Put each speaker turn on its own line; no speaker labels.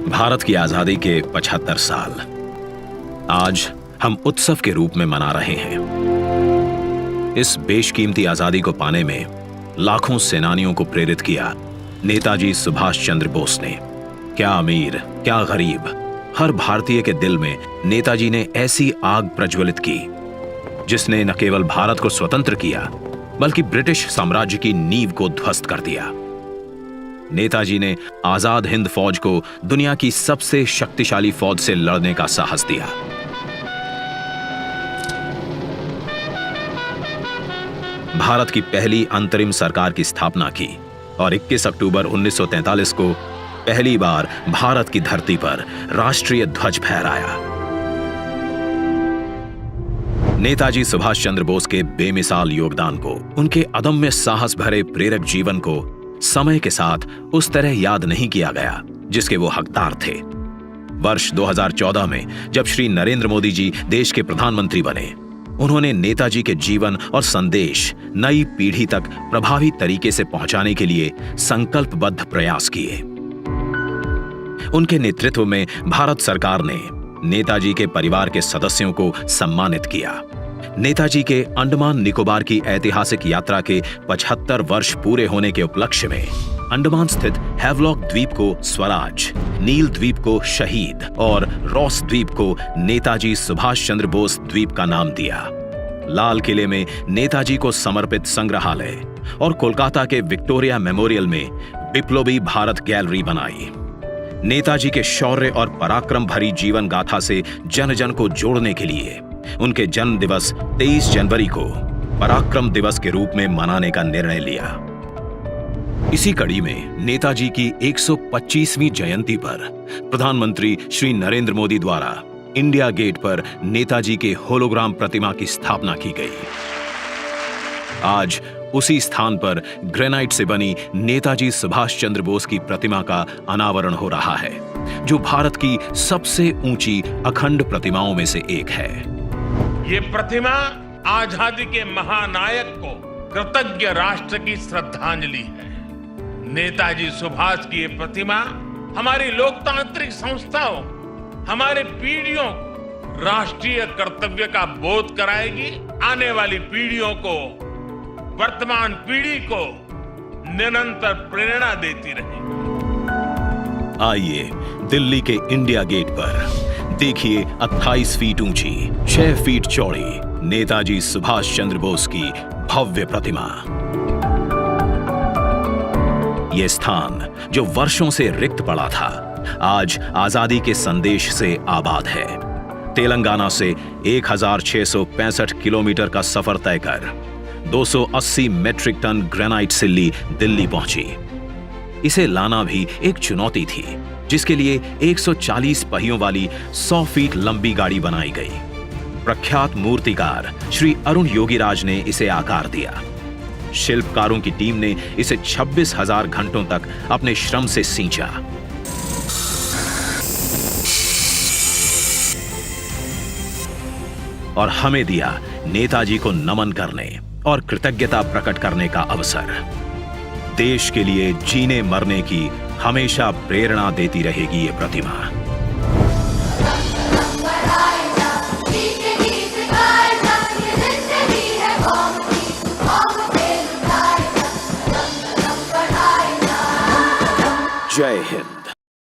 भारत की आजादी के 75 साल आज हम उत्सव के रूप में मना रहे हैं। इस बेशकीमती आजादी को पाने में लाखों सेनानियों को प्रेरित किया नेताजी सुभाष चंद्र बोस ने। क्या अमीर, क्या गरीब, हर भारतीय के दिल में नेताजी ने ऐसी आग प्रज्वलित की जिसने न केवल भारत को स्वतंत्र किया बल्कि ब्रिटिश साम्राज्य की नींव को ध्वस्त कर दिया। नेताजी ने आजाद हिंद फौज को दुनिया की सबसे शक्तिशाली फौज से लड़ने का साहस दिया। भारत की पहली अंतरिम सरकार की स्थापना की और 21 अक्टूबर 1943 को पहली बार भारत की धरती पर राष्ट्रीय ध्वज फहराया। नेताजी सुभाष चंद्र बोस के बेमिसाल योगदान को, उनके अदम्य साहस भरे प्रेरक जीवन को समय के साथ उस तरह याद नहीं किया गया जिसके वो हकदार थे। वर्ष 2014 में जब श्री नरेंद्र मोदी जी देश के प्रधानमंत्री बने, उन्होंने नेताजी के जीवन और संदेश नई पीढ़ी तक प्रभावी तरीके से पहुंचाने के लिए संकल्पबद्ध प्रयास किए। उनके नेतृत्व में भारत सरकार ने नेताजी के परिवार के सदस्यों को सम्मानित किया। नेताजी के अंडमान निकोबार की ऐतिहासिक यात्रा के 75 वर्ष पूरे होने के उपलक्ष्य में अंडमान स्थित हैवलॉक द्वीप को स्वराज, नील द्वीप को शहीद और रॉस द्वीप को नेताजी सुभाष चंद्र बोस द्वीप का नाम दिया। लाल किले में नेताजी को समर्पित संग्रहालय और कोलकाता के विक्टोरिया मेमोरियल में बिप्लोबी भारत गैलरी बनाई। नेताजी के शौर्य और पराक्रम भरी जीवन गाथा से जन जन को जोड़ने के लिए उनके जन्म दिवस 23 जनवरी को पराक्रम दिवस के रूप में मनाने का निर्णय लिया। इसी कड़ी में नेताजी की 125वीं जयंती पर प्रधानमंत्री श्री नरेंद्र मोदी द्वारा इंडिया गेट पर नेताजी के होलोग्राम प्रतिमा की स्थापना की गई। आज उसी स्थान पर ग्रेनाइट से बनी नेताजी सुभाष चंद्र बोस की प्रतिमा का अनावरण हो रहा है, जो भारत की सबसे ऊंची अखंड प्रतिमाओं में से एक है।
ये प्रतिमा आजादी के महानायक को कृतज्ञ राष्ट्र की श्रद्धांजलि है। नेताजी सुभाष की ये प्रतिमा हमारी लोकतांत्रिक संस्थाओं, हमारे पीढ़ियों को राष्ट्रीय कर्तव्य का बोध कराएगी। आने वाली पीढ़ियों को, वर्तमान पीढ़ी को निरंतर प्रेरणा देती रहेगी।
आइए दिल्ली के इंडिया गेट पर देखिए 28 फीट ऊंची, 6 फीट चौड़ी नेताजी सुभाष चंद्र बोस की भव्य प्रतिमा। यह स्थान जो वर्षों से रिक्त पड़ा था, आज आजादी के संदेश से आबाद है। तेलंगाना से 1665 किलोमीटर का सफर तय कर 280 मेट्रिक टन ग्रेनाइट सिल्ली दिल्ली पहुंची। इसे लाना भी एक चुनौती थी, जिसके लिए 140 पहियों वाली 100 फीट लंबी गाड़ी बनाई गई। प्रख्यात मूर्तिकार श्री अरुण योगीराज ने इसे आकार दिया। शिल्पकारों की टीम ने इसे 26,000 घंटों तक अपने श्रम से सींचा। और हमें दिया नेताजी को नमन करने और कृतज्ञता प्रकट करने का अवसर। देश के लिए जीने मरने की हमेशा प्रेरणा देती रहेगी ये प्रतिमा। जय हिंद।